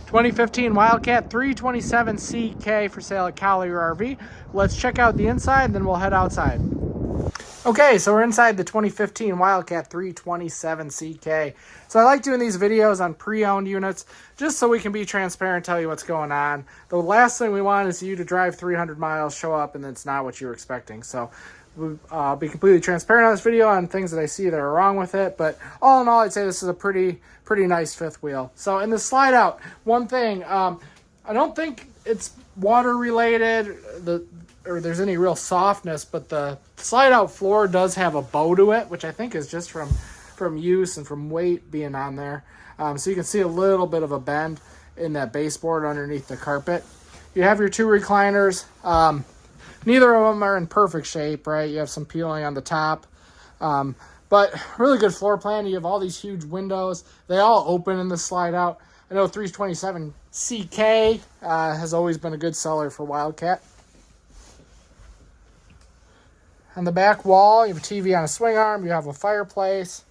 2015 Wildcat 327CK for sale at Collier RV. Let's check out the inside, then we'll head outside. Okay, so we're inside the 2015 Wildcat 327CK. So I like doing these videos on pre-owned units just so we can be transparent, tell you what's going on. The last thing we want is you to drive 300 miles, show up, and it's not what you were expecting. So I'll be completely transparent on this video on things that I see that are wrong with it. But all in all, I'd say this is a pretty nice fifth wheel. So in the slide out, one thing, I don't think it's water related, or there's any real softness, but the slide out floor does have a bow to it, which I think is just from use and from weight being on there. So you can see a little bit of a bend in that baseboard underneath the carpet. You have your two recliners. Neither of them are in perfect shape, right? You have some peeling on the top, but really good floor plan. You have all these huge windows. They all open in the slide out. I know 327CK has always been a good seller for Wildcat. On the back wall, you have a TV on a swing arm. You have a fireplace.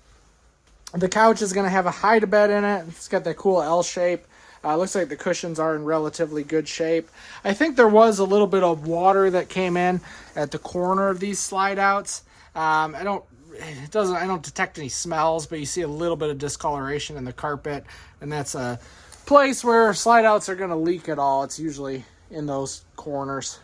The couch is going to have a hide-a-bed in it. It's got that cool L shape. Looks like the cushions are in relatively good shape. I think there was a little bit of water that came in at the corner of these slide outs. I don't detect any smells, but you see a little bit of discoloration in the carpet, and that's a place where slide outs are going to leak at all. It's usually in those corners.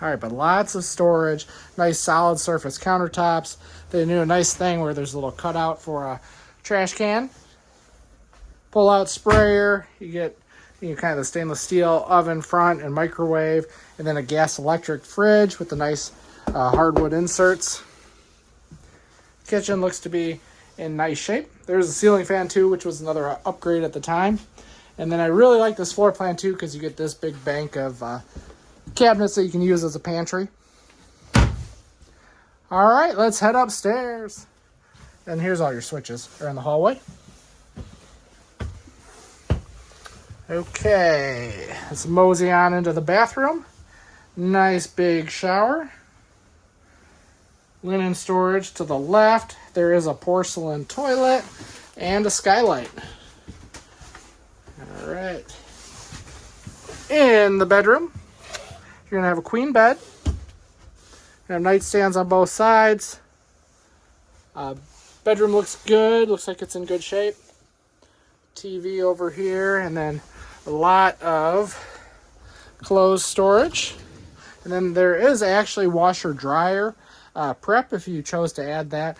All right, but lots of storage, nice solid surface countertops. They do a nice thing where there's a little cutout for a trash can. Pull out sprayer, you get kind of the stainless steel oven front and microwave, and then a gas electric fridge with the nice hardwood inserts. Kitchen looks to be in nice shape. There's a ceiling fan too, which was another upgrade at the time. And then I really like this floor plan too, because you get this big bank of cabinets that you can use as a pantry. All right, let's head upstairs. And here's all your switches. They're in the hallway. Okay, let's mosey on into the bathroom. Nice big shower. Linen storage to the left. There is a porcelain toilet and a skylight. All right. In the bedroom, you're gonna have a queen bed. You have nightstands on both sides. Bedroom looks good. Looks like it's in good shape. TV over here, and then a lot of clothes storage. And then there is actually washer dryer prep if you chose to add that.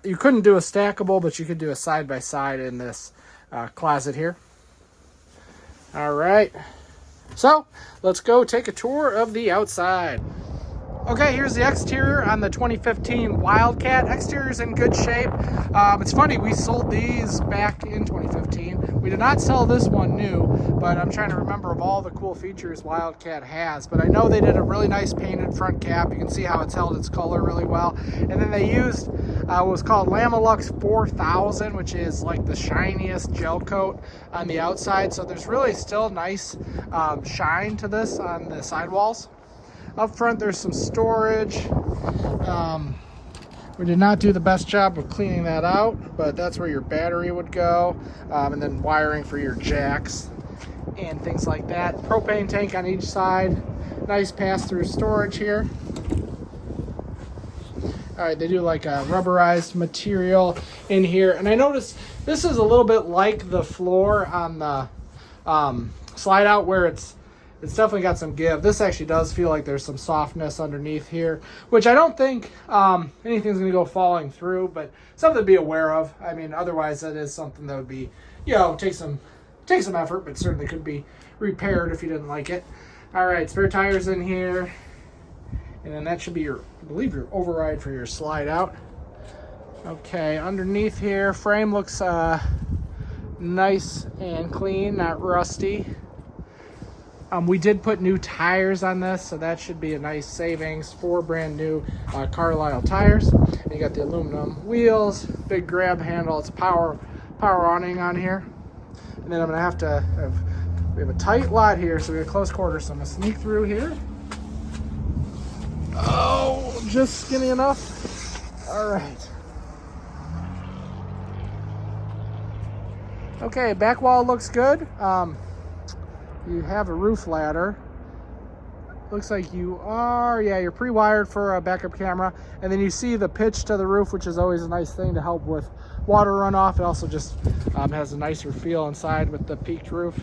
You couldn't do a stackable, but you could do a side by side in this closet here. All right. So let's go take a tour of the outside. Okay, here's the exterior on the 2015 Wildcat. Exterior's in good shape. It's funny, we sold these back in 2015. We did not sell this one new, but I'm trying to remember of all the cool features Wildcat has. But I know they did a really nice painted front cap. You can see how it's held its color really well. And then they used what was called Lamelux 4000, which is like the shiniest gel coat on the outside. So there's really still nice shine to this on the sidewalls. Up front, there's some storage. We did not do the best job of cleaning that out, but that's where your battery would go, and then wiring for your jacks and things like that. Propane tank on each side. Nice pass-through storage here. All right, they do like a rubberized material in here. And I noticed this is a little bit like the floor on the slide out, where it's definitely got some give. This actually does feel like there's some softness underneath here, which I don't think anything's going to go falling through, but something to be aware of. I mean, otherwise that is something that would be, take some effort, but certainly could be repaired if you didn't like it. All right, spare tires in here, and then that should be I believe your override for your slide out. Okay, underneath here, frame looks nice and clean, not rusty. We did put new tires on this, so that should be a nice savings. 4 brand new Carlisle tires. And you got the aluminum wheels, big grab handle. It's a power awning on here. And then I'm gonna we have a tight lot here, so we have close quarters. So I'm gonna sneak through here. Oh, just skinny enough. All right. Okay, back wall looks good. You have a roof ladder. Looks like you are, yeah, you're pre-wired for a backup camera. And then you see the pitch to the roof, which is always a nice thing to help with water runoff. It also just has a nicer feel inside with the peaked roof.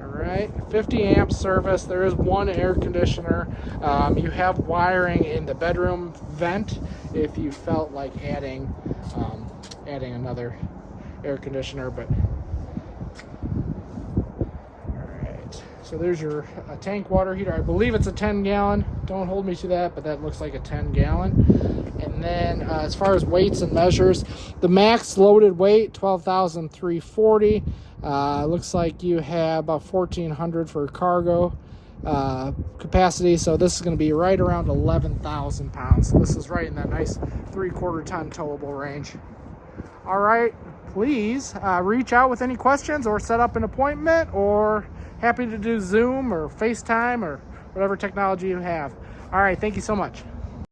All right, 50 amp service. There is one air conditioner. You have wiring in the bedroom vent if you felt like adding another air conditioner, but so there's your tank water heater. I believe it's a 10 gallon. Don't hold me to that, but that looks like a 10 gallon. And then as far as weights and measures, the max loaded weight, 12,340. Looks like you have about 1,400 for cargo capacity. So this is going to be right around 11,000 pounds. So this is right in that nice 3/4 ton towable range. All right, please reach out with any questions or set up an appointment, or happy to do Zoom or FaceTime or whatever technology you have. All right, thank you so much.